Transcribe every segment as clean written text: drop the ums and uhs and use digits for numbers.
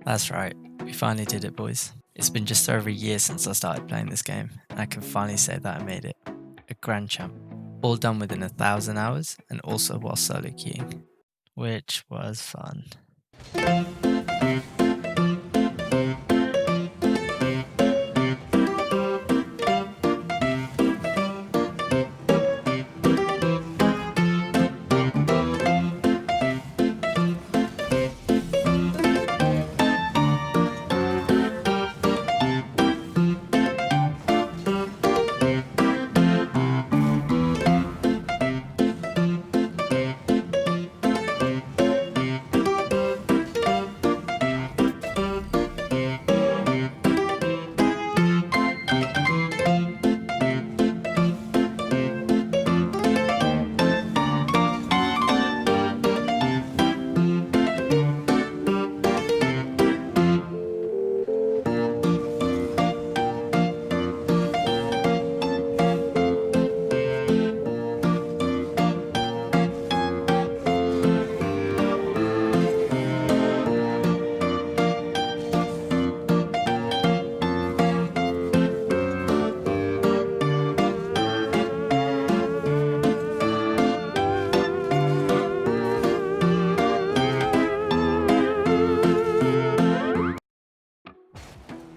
That's right, we finally did it, boys. It's been just over a year since I started playing this game, and I can finally say that I made it. A Grand Champ. All done within 1,000 hours, and also while solo queuing. Which was fun.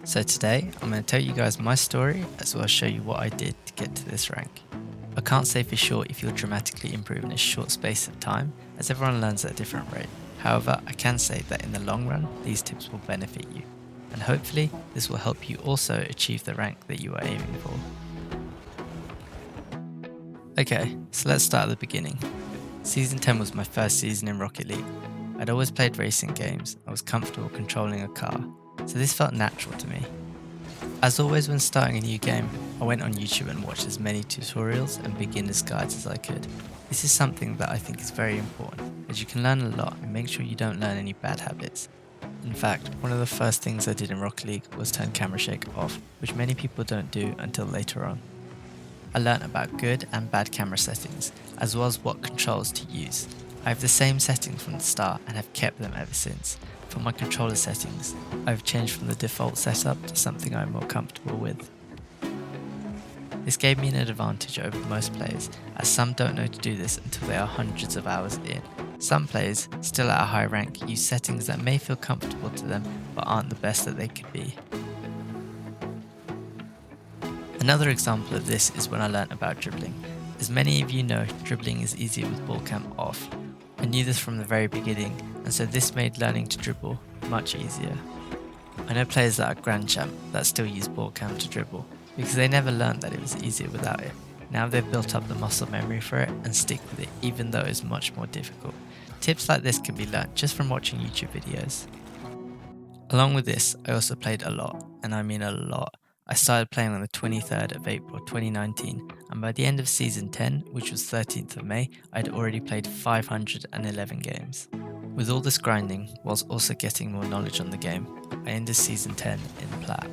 So today, I'm going to tell you guys my story as well as show you what I did to get to this rank. I can't say for sure if you'll dramatically improve in a short space of time, as everyone learns at a different rate. However, I can say that in the long run, these tips will benefit you. And hopefully, this will help you also achieve the rank that you are aiming for. Okay, so let's start at the beginning. Season 10 was my first season in Rocket League. I'd always played racing games, I was comfortable controlling a car, so this felt natural to me. As always when starting a new game, I went on YouTube and watched as many tutorials and beginner's guides as I could. This is something that I think is very important, as you can learn a lot and make sure you don't learn any bad habits. In fact, one of the first things I did in Rocket League was turn camera shake off, which many people don't do until later on. I learnt about good and bad camera settings, as well as what controls to use. I have the same settings from the start and have kept them ever since. For my controller settings, I've changed from the default setup to something I'm more comfortable with. This gave me an advantage over most players, as some don't know to do this until they are hundreds of hours in. Some players, still at a high rank, use settings that may feel comfortable to them but aren't the best that they could be. Another example of this is when I learnt about dribbling. As many of you know, dribbling is easier with ball cam off. I knew this from the very beginning, and so this made learning to dribble much easier. I know players that are Grand Champ that still use ball cam to dribble, because they never learned that it was easier without it. Now they've built up the muscle memory for it and stick with it, even though it's much more difficult. Tips like this can be learnt just from watching YouTube videos. Along with this, I also played a lot, and I mean a lot. I started playing on the 23rd of April 2019, and by the end of Season 10, which was 13th of May, I'd already played 511 games. With all this grinding, whilst also getting more knowledge on the game, I ended Season 10 in Plat.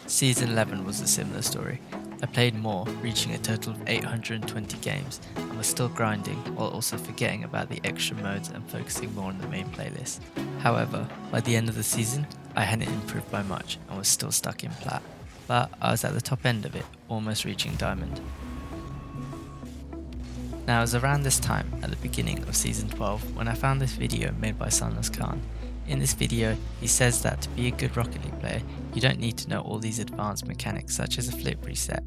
Season 11 was a similar story. I played more, reaching a total of 820 games, and was still grinding while also forgetting about the extra modes and focusing more on the main playlist. However, by the end of the season, I hadn't improved by much and was still stuck in Plat, but I was at the top end of it, almost reaching Diamond. Now it was around this time, at the beginning of Season 12, when I found this video made by Sunless Khan. In this video, he says that to be a good Rocket League player, you don't need to know all these advanced mechanics such as a flip reset.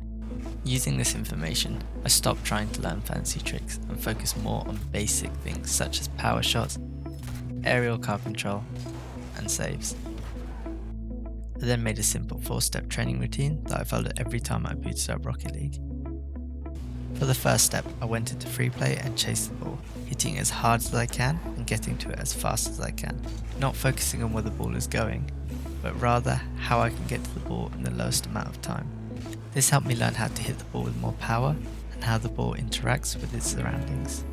Using this information, I stopped trying to learn fancy tricks and focused more on basic things such as power shots, aerial car control, and saves. I then made a simple 4-step training routine that I followed every time I booted up Rocket League. For the first step, I went into Freeplay and chased the ball, hitting as hard as I can and getting to it as fast as I can, not focusing on where the ball is going, but rather how I can get to the ball in the lowest amount of time. This helped me learn how to hit the ball with more power and how the ball interacts with its surroundings.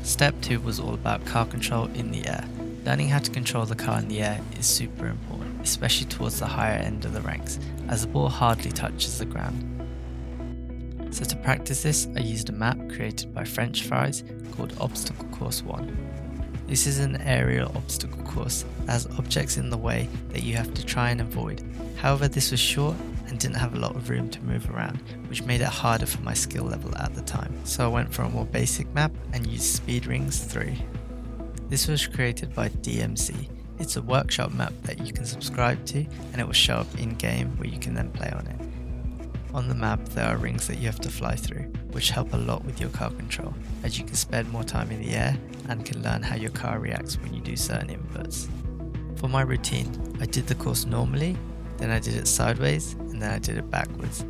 Step 2 was all about car control in the air. Learning how to control the car in the air is super important, especially towards the higher end of the ranks, as the ball hardly touches the ground. So to practice this, I used a map created by French Fries called Obstacle Course 1. This is an aerial obstacle course that has objects in the way that you have to try and avoid. However, this was short and didn't have a lot of room to move around, which made it harder for my skill level at the time. So I went for a more basic map and used Speed Rings 3. This was created by DMC. It's a workshop map that you can subscribe to and it will show up in game where you can then play on it. On the map there are rings that you have to fly through, which help a lot with your car control, as you can spend more time in the air and can learn how your car reacts when you do certain inputs. For my routine, I did the course normally, then I did it sideways, and then I did it backwards.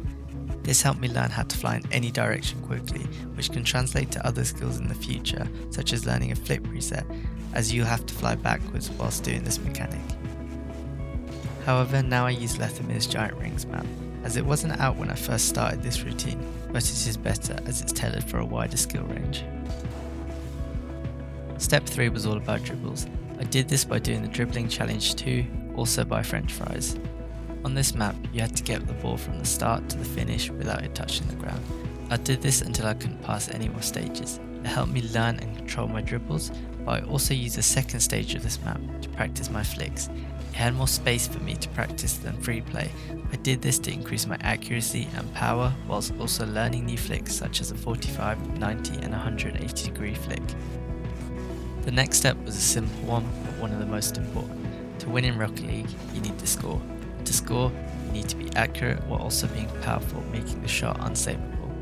This helped me learn how to fly in any direction quickly, which can translate to other skills in the future, such as learning a flip reset, as you'll have to fly backwards whilst doing this mechanic. However, now I use Lethamyr's Giant Rings map, as it wasn't out when I first started this routine, but it is better as it's tailored for a wider skill range. Step 3 was all about dribbles. I did this by doing the Dribbling Challenge 2, also by French fries. On this map, you had to get the ball from the start to the finish without it touching the ground. I did this until I couldn't pass any more stages. It helped me learn and control my dribbles, but I also used the second stage of this map to practice my flicks. It had more space for me to practice than Freeplay. I did this to increase my accuracy and power, whilst also learning new flicks such as a 45, 90 and 180 degree flick. The next step was a simple one, but one of the most important. To win in Rocket League, you need to score. To score, you need to be accurate while also being powerful, making the shot unsavable.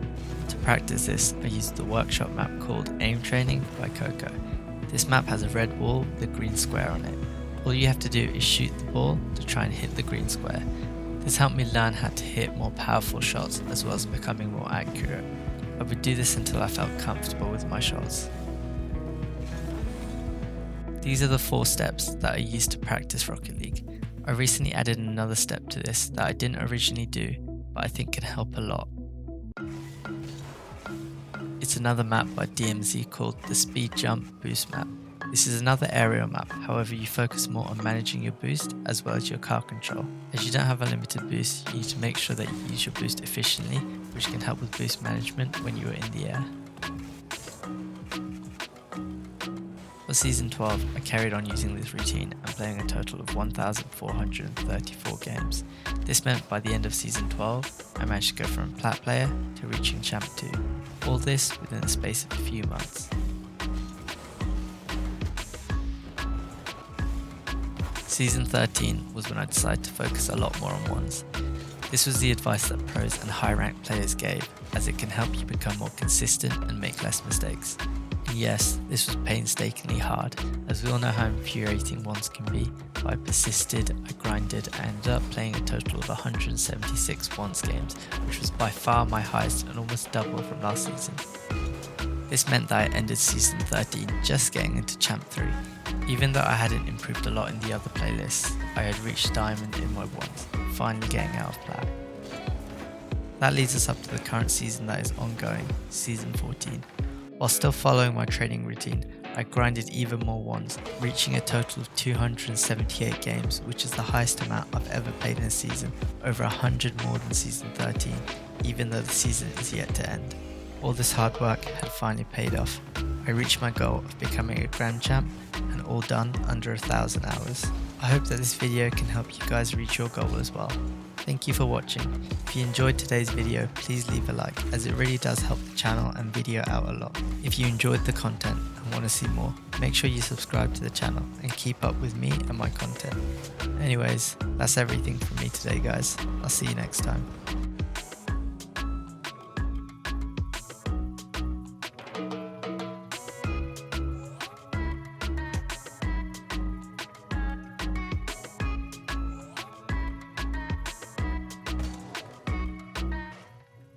To practice this, I used the workshop map called Aim Training by CoCo. This map has a red wall with a green square on it. All you have to do is shoot the ball to try and hit the green square. This helped me learn how to hit more powerful shots as well as becoming more accurate. I would do this until I felt comfortable with my shots. These are the 4 steps that I used to practice Rocket League. I recently added another step to this that I didn't originally do, but I think can help a lot. It's another map by DMZ called the Speed Jump Boost map. This is another aerial map, however you focus more on managing your boost as well as your car control. As you don't have a limited boost, you need to make sure that you use your boost efficiently, which can help with boost management when you are in the air. For Season 12, I carried on using this routine and playing a total of 1,434 games. This meant by the end of Season 12, I managed to go from Plat player to reaching Champ 2. All this within the space of a few months. Season 13 was when I decided to focus a lot more on ones. This was the advice that pros and high-ranked players gave, as it can help you become more consistent and make less mistakes. And yes, this was painstakingly hard, as we all know how infuriating ones can be, but I persisted, I grinded, I ended up playing a total of 176 ones games, which was by far my highest and almost double from last season. This meant that I ended Season 13 just getting into Champ 3. Even though I hadn't improved a lot in the other playlists, I had reached Diamond in my ones, finally getting out of Plat. That leads us up to the current season that is ongoing, Season 14. While still following my training routine, I grinded even more ones, reaching a total of 278 games, which is the highest amount I've ever played in a season, over 100 more than Season 13, even though the season is yet to end. All this hard work had finally paid off. I reached my goal of becoming a Grand Champ, and all done under 1,000 hours. I hope that this video can help you guys reach your goal as well. Thank you for watching. If you enjoyed today's video, please leave a like, as it really does help the channel and video out a lot. If you enjoyed the content and want to see more, make sure you subscribe to the channel and keep up with me and my content. Anyways, that's everything from me today guys. I'll see you next time.